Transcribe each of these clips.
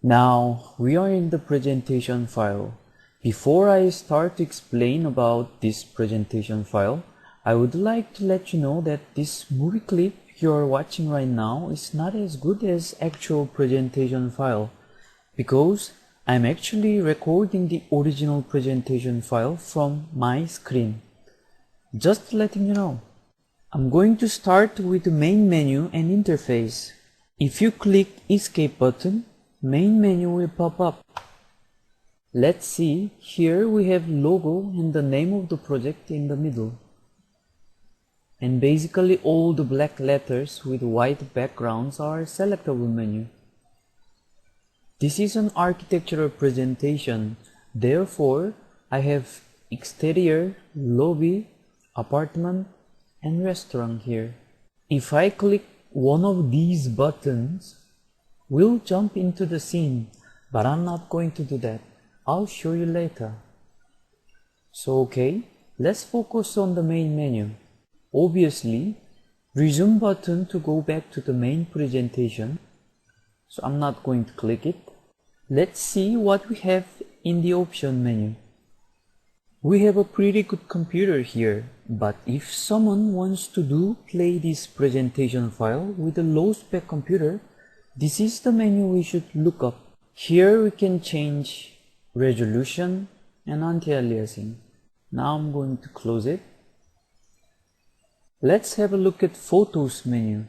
Now we are in the presentation file. Before I start to explain about this presentation file, I would like to let you know that this movie clip you are watching right now is not as good as actual presentation file because I'm actually recording the original presentation file from my screen. Just letting you know. I'm going to start with the main menu and interface. If you click Escape button, main menu will pop up. Let's see, here we have logo and the name of the project in the middle. And basically all the black letters with white backgrounds are selectable menu. This is an architectural presentation, therefore I have exterior, lobby, apartment and restaurant here. If I click one of these buttons, we'll jump into the scene, but I'm not going to do that. I'll show you later. So okay, let's focus on the main menu. Obviously, resume button to go back to the main presentation. So I'm not going to click it. Let's see what we have in the option menu. We have a pretty good computer here, but if someone wants to play this presentation file with a low spec computer, this is the menu we should look up. Here we can change resolution and anti-aliasing. Now I'm going to close it. Let's have a look at Photos menu.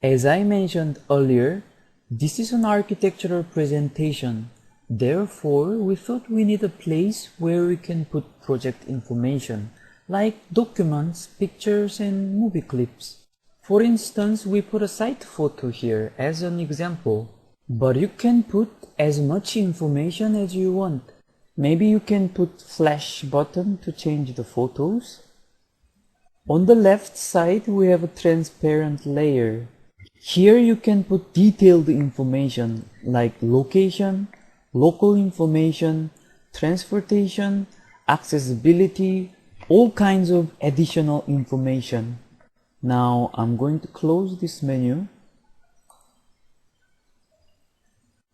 As I mentioned earlier, this is an architectural presentation. Therefore, we thought we need a place where we can put project information, like documents, pictures, and movie clips. For instance, we put a site photo here as an example, but you can put as much information as you want. Maybe you can put flash button to change the photos. On the left side, we have a transparent layer. Here you can put detailed information like location, local information, transportation, accessibility, all kinds of additional information. Now I'm going to close this menu.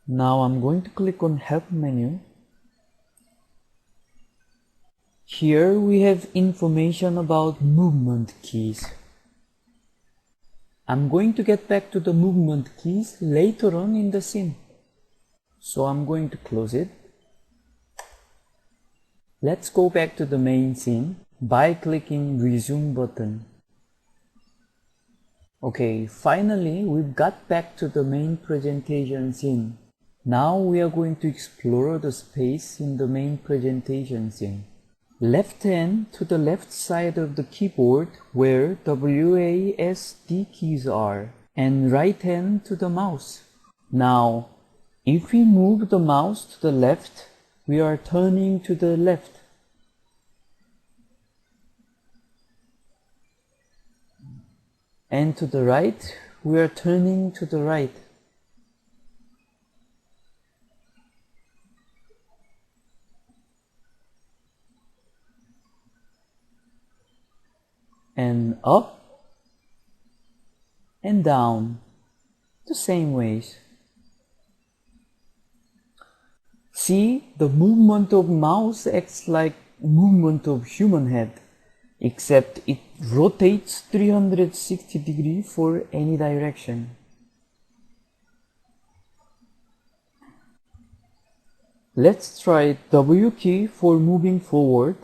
Now I'm going to click on Help menu. Here we have information about movement keys. I'm going to get back to the movement keys later on in the scene. So I'm going to close it. Let's go back to the main scene by clicking Resume button. Okay, finally we've got back to the main presentation scene. Now we are going to explore the space in the main presentation scene. Left hand to the left side of the keyboard where WASD keys are, and right hand to the mouse. Now, if we move the mouse to the left, we are turning to the left. And to the right, we are turning to the right. And up and down, the same ways. See, the movement of mouse acts like movement of human head, except it rotates 360 degrees for any direction. Let's try W key for moving forward,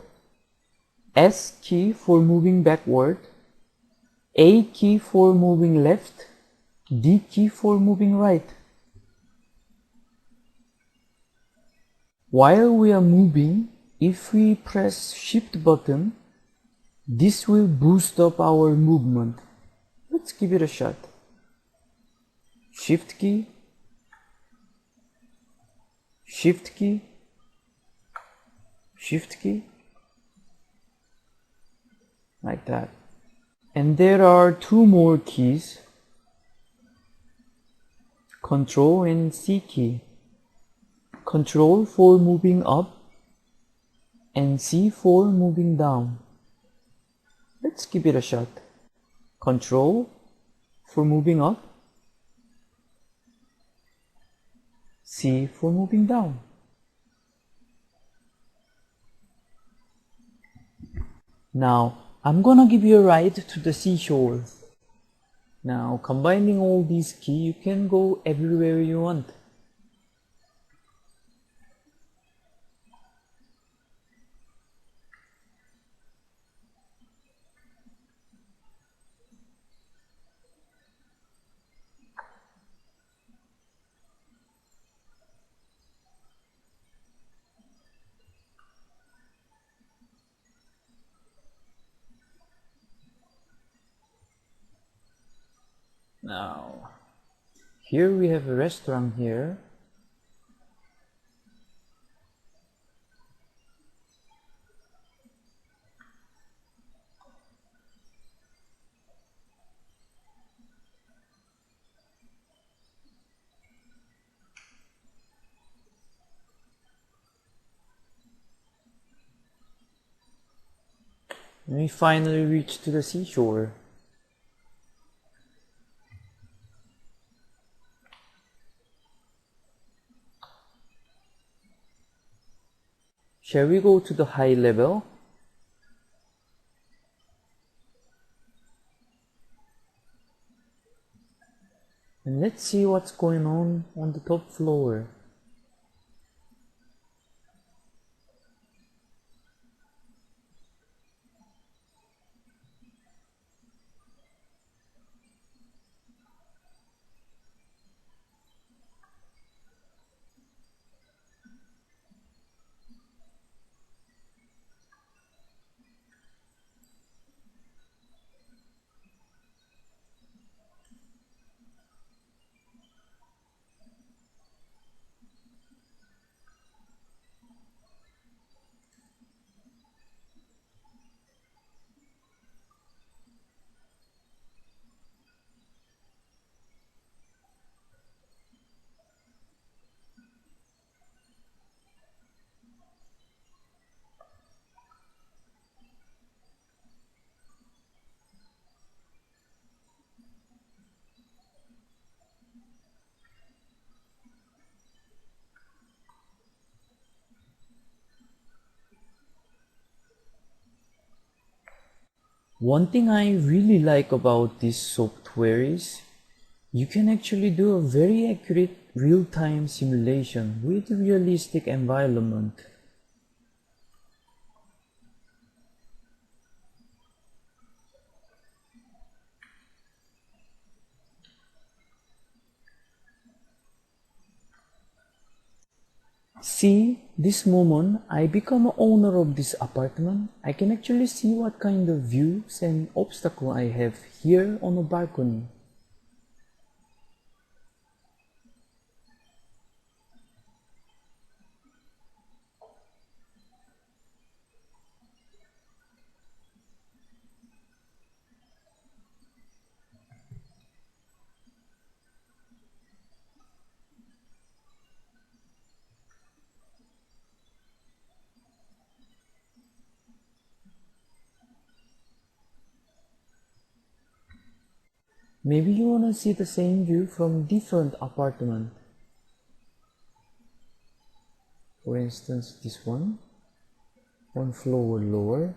S key for moving backward, A key for moving left, D key for moving right. While we are moving, if we press Shift button, this will boost up our movement. Let's give it a shot. Shift key, Shift key, Shift key, like that. And there are two more keys, Control and C key. Control for moving up and C for moving down. Let's give it a shot. Control for moving up, C for moving down. Now, I'm gonna give you a ride to the seashore. Now, combining all these keys, you can go everywhere you want. Now, here we have a restaurant here. And we finally reached to the seashore. Shall we go to the high level? And let's see what's going on the top floor. One thing I really like about this software is you can actually do a very accurate real-time simulation with realistic environment. See, this moment I become a owner of this apartment, I can actually see what kind of views and obstacle I have here on a balcony. Maybe you wanna see the same view from different apartment. For instance, this one floor lower.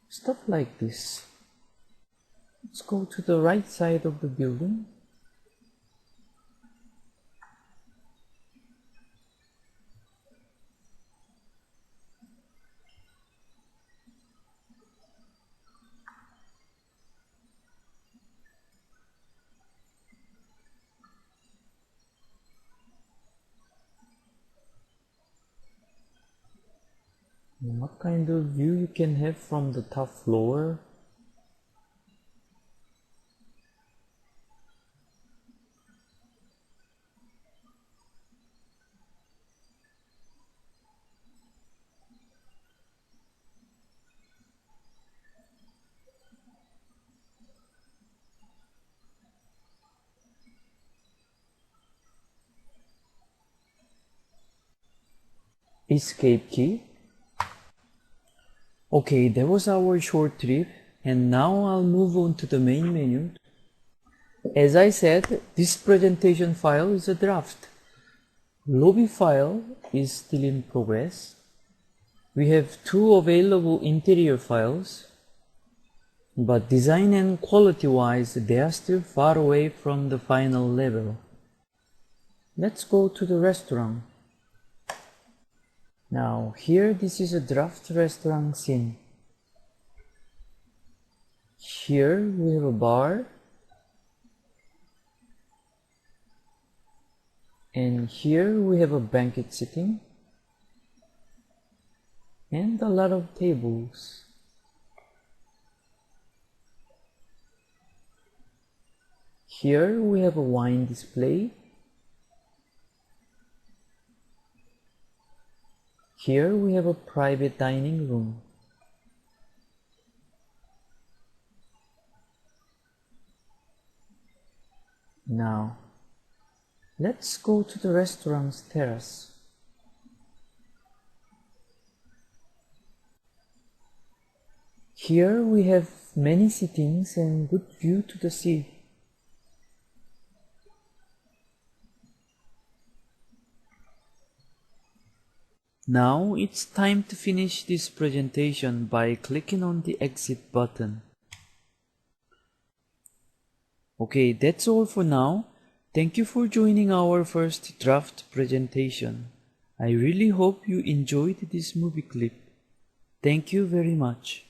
Stuff like this. Let's go to the right side of the building. What kind of view you can have from the top floor? escape key. Okay, that was our short trip, and now I'll move on to the main menu. As I said, this presentation file is a draft. Lobby file is still in progress. We have 2 available interior files, but design and quality wise they are still far away from the final level. Let's go to the restaurant. Now here this is a draft restaurant scene. Here we have a bar, and here we have a banquet setting and a lot of tables. Here we have a wine display. Here we have a private dining room. Now, let's go to the restaurant's terrace. Here we have many sittings and good view to the sea. Now it's time to finish this presentation by clicking on the exit button. Okay, that's all for now. Thank you for joining our first draft presentation. I really hope you enjoyed this movie clip. Thank you very much.